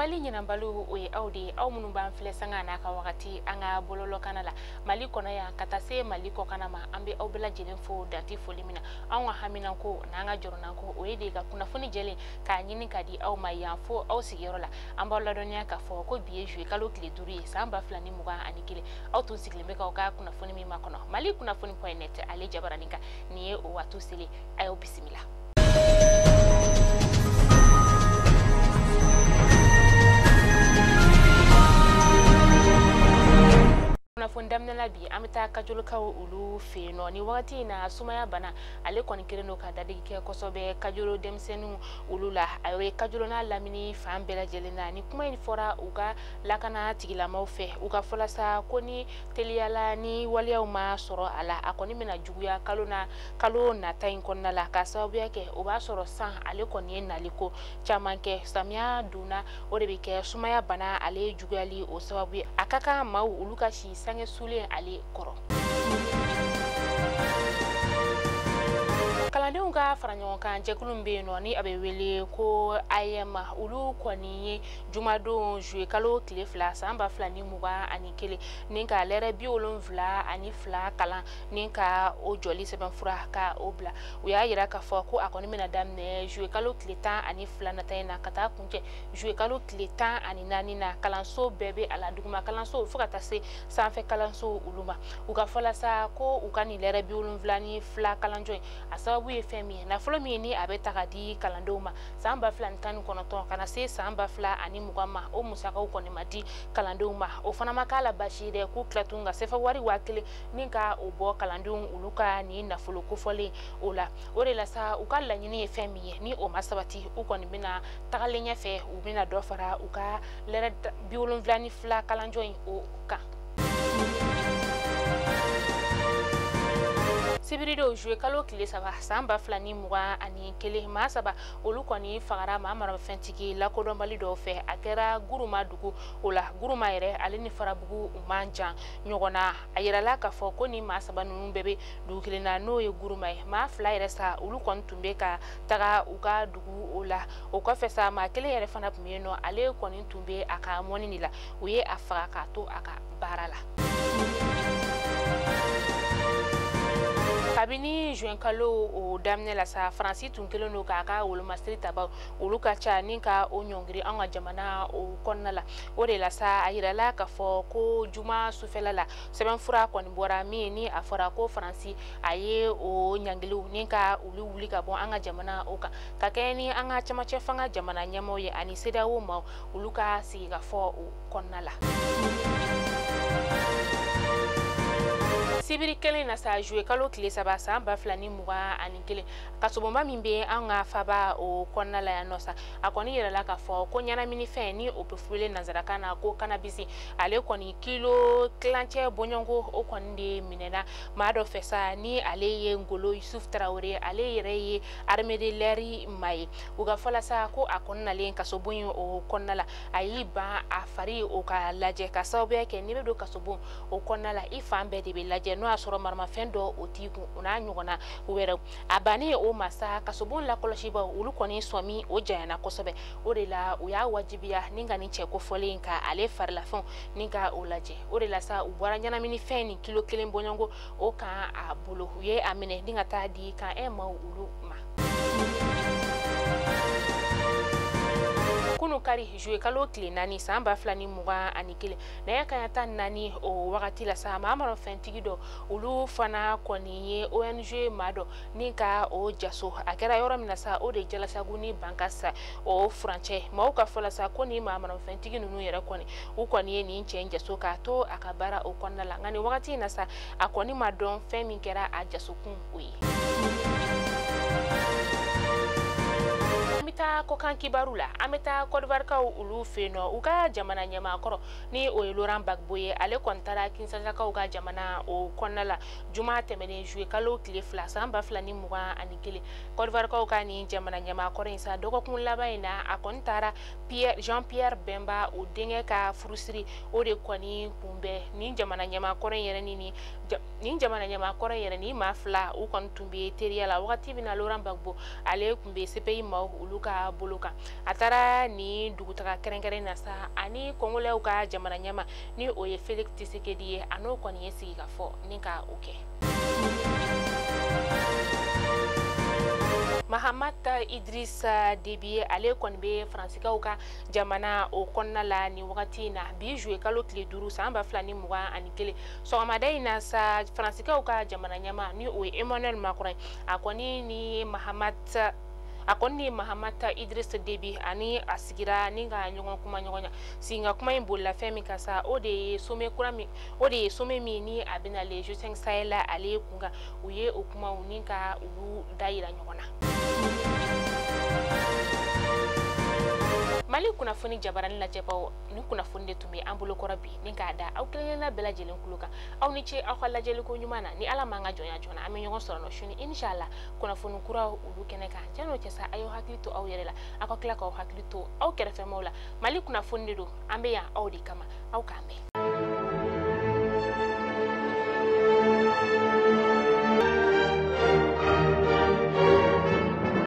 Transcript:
Mali nyinambalu we audi au munumba mfile sanga na ka wakati anga bololo kanala Mali kona ya katase Mali ko kana ma ambe au bela jelen fo dati fo limina au hamina ko na anga jorona ko we de ga kuna funi jele ka nyini kadi au maya fo au sigirola amba la donya ka fo ko biye jwe kalo kle duri samba flani muga anikile au tun sigile meka ka kuna funi mi makono Mali kuna funi.net ale jabaranika niye o watu sile ayo bismillah. Na fondamna labi amita kajulu ka ulu feno ni wakati na sumaya bana ale koni kireno ka dadigi ke kosobe kajulu demsenu ulula awe kajulu na lamini fambela jelena ni kuma fora uga lakana tigila maufe uga folasa koni teliala ni walia uma soro ala akoni mena juguya kalo na tain konna la ka sababu yake uba soro san ale koni naliko chamanke samia duna orebike sumaya bana ale juguyali o sababu akaka mau uluka shi sange sule ali koro kalandenw ka fara ɲɔgɔn kan jɛkulu be no ni abe wele ko ayema ulu kɔni jumadon juillet kalo tile fila san 2021 nin ka lɛrɛ 72 kalan nin ka o jɔli sɛbɛnfura ka o bila u y'a yira k'a fɔ ko a kɔni bɛna daminɛ juillet kalo tile 12 nata in na ka taa kuncɛ juillet kalo tile 14 na kalanso bɛɛ be a la duguma kalanso fo ka taa se sanfɛ kalanso ulu ma u ka fɔla sa ko u ka nin lɛrɛ 72 kalanjɔ in a sababu ye fɛn min ye nafolo min ni a bɛ ta ka di kalandenw ma san 2019 kana se san 2020 ma o musakaw kɔni ma di kalandenw ma o fana ma k'a la basi dɛ k'u tila tun ka sefa wari 1000 ni ka o bɔ kalandenw olu ka ni nafolo kofɔlen o la o de la sa u ka laɲini ye fɛn min ye ni o ma sabati u kɔni bɛna tagalen ɲɛfɛ u bɛna dɔ fara u ka lɛrɛ 72 kalanjɔ in o kan. Sibirido juillet kalo kile saba san 2021 maa saba olu kɔni fagara maa marafɛntigi lakodɔnbali dɔw fɛ a kɛra Guruma dugu o la Guruma yɛrɛ ale ni Farabugu u man jan ɲɔgɔn na a yirala k'a fɔ ko ni maa saba ninnu bɛɛ bɛ dugu kelen na n'o ye Guruma ye maa 2 yɛrɛ sa olu kɔni tun bɛ ka taga u ka dugu o la o kɔfɛ sa maa 1 yɛrɛ fana tun bɛ yen nɔ ale kɔni tun bɛ a ka mɔni de la u ye a faga k'a to a ka baara la. Kabini juin kalo o daminɛ la sa Français tun kelen do k'a ka wolomasiri taba olu ka ca ni ka o ɲɔngiri an ka jamana o kɔnɔna la o de la sa a yirala k'a fɔ ko juma sufɛla la sɛbɛnfura kɔni bɔra min ni a fɔra ko Français a ye o ɲangiliw ni ka olu wuli ka bɔ an ka jamana o kan ka kɛ ni an ka camancɛ fanga jamana ɲɛmɔgɔw ye ani CEDEAO ma olu ka sigi ka fɔ o kɔnɔna la. Sibiri kelen na sa juillet kalo tile saba san 2021 kasobonba min be an ka faba o kɔnɔna la yan nɔ sa a kɔni yɛrɛla k'a fɔ ko ɲɛnamini fɛn ni o bɛ fule nanzarakan na ko cannabis ale kɔni kilo kilancɛ bɔɲɔngo o kɔni de minɛna maa dɔ fɛ sa ni ale ye Ngolo Yusuf Traoré ale yɛrɛ ye armée de l'air ma ye u ka fɔla sa ko a kɔni nalen kasobon ye o kɔnɔna la a y'i ban a fari o ka lajɛ ka sababuya kɛ n'i bɛ don kasobon o kɔnɔna la i fan bɛɛ de bɛ lajɛ n'o y'a sɔrɔ maramafɛn dɔ o t'i kun o n'a ɲɔgɔnna wɛrɛw a bannen o ma sa kasobon lakɔlɔsibaw olu kɔni sɔmi o janyana kosɛbɛ o de la u y'a wajibiya ni ka nin cɛ kofɔlen ka ale farilafɛnw ni ka o lajɛ o de la sa u bɔra ɲɛnamini fɛn ni kilo 1 bɔɲɔngo o kan a bolo u ye a minɛ ni ka taa di kan ma olu ma. Kunu kari juillet kalo tile 4 san 2021 na kan ta 4 o wagati la sa maa marafɛntigi dɔ olu fana kɔni ye ONG maa dɔ ni ka o jaso a kɛra yɔrɔ min na sa o de jalasagu ni bankasa o furancɛ maaw ka fɔla sa ko ni maa marafɛntigi ninnu yɛrɛ kɔni u kɔni ye nin cɛ jaso k'a to a ka baara o kɔnɔna la nka nin wagati in na sa a kɔni ma dɔn fɛn min kɛra a jasokun o ye. Amita kokan kibaru la amita kodvarkaw ulu feno u ka jamana ɲɛmaakɔrɔ ni o ye Laurent Gbagbo ye ale kɔni taara Kinsasakaw ka jamana o kɔnɔna la juma tɛmɛnen juillet kalo tile 2 san 2021 kodvarkaw ka ni jamana ɲɛmaakɔrɔ in sa dɔgɔkun laban in na a kɔni taara Jean-Pierre Bemba o denkɛ ka furusiri o de kɔni kunbɛn ni jamana ɲɛmaakɔrɔ yɛrɛ ni maa 2 u kɔni tun bɛ teriya la wagati min na Laurent Gbagbo ale kun bɛ CPI ma olu ka ka bolo kan a taara ni dugutaga kɛrɛnkɛrɛn na sa ani kongolais ka jamana ɲɛma ni o ye Félix Tshisekedi ye a n'o kɔni ye sigi ka fɔ ni ka o kɛ. Mahamata Idrissa Déby ale kɔni bɛ Français ka jamana o kɔnɔna la ni wagati na bi Juillet kalo tile 5 san 2021 sɔgɔmada in na sa Français ka jamana ɲɛma ni o ye Emmanuel Macron a kɔni ni Mahamata Idrissa Déby ani a sigira ni ka ɲɔgɔn kuma ɲɔgɔnya singa kuma in bolila fɛn min ka sa o de ye sommet min ni a bɛna le G5 Sahel ale kunga u ye o kuma ni ka ulu dayira ɲɔgɔn na. Malikunafoni jabarani lajɛbaw ni kunnafoni de tun bɛ an bolo kɔrɔ bi ni k'a da aw kelenkelenna bɛɛ lajɛlen kulo kan aw ni ce aw ka lajɛliko ɲuman na ni Ala m'an ka jɔnya joona an bɛ ɲɔgɔn sɔrɔ nɔ sini inshallah kunnafoni kura olu kɛnɛ kan jan'o cɛ sa a y'aw hakili to aw yɛrɛ la aw ka tila k'aw hakili to aw kɛrɛfɛmaw la Mali kunnafoni de don an bɛ yan aw de kama aw k'an mɛn.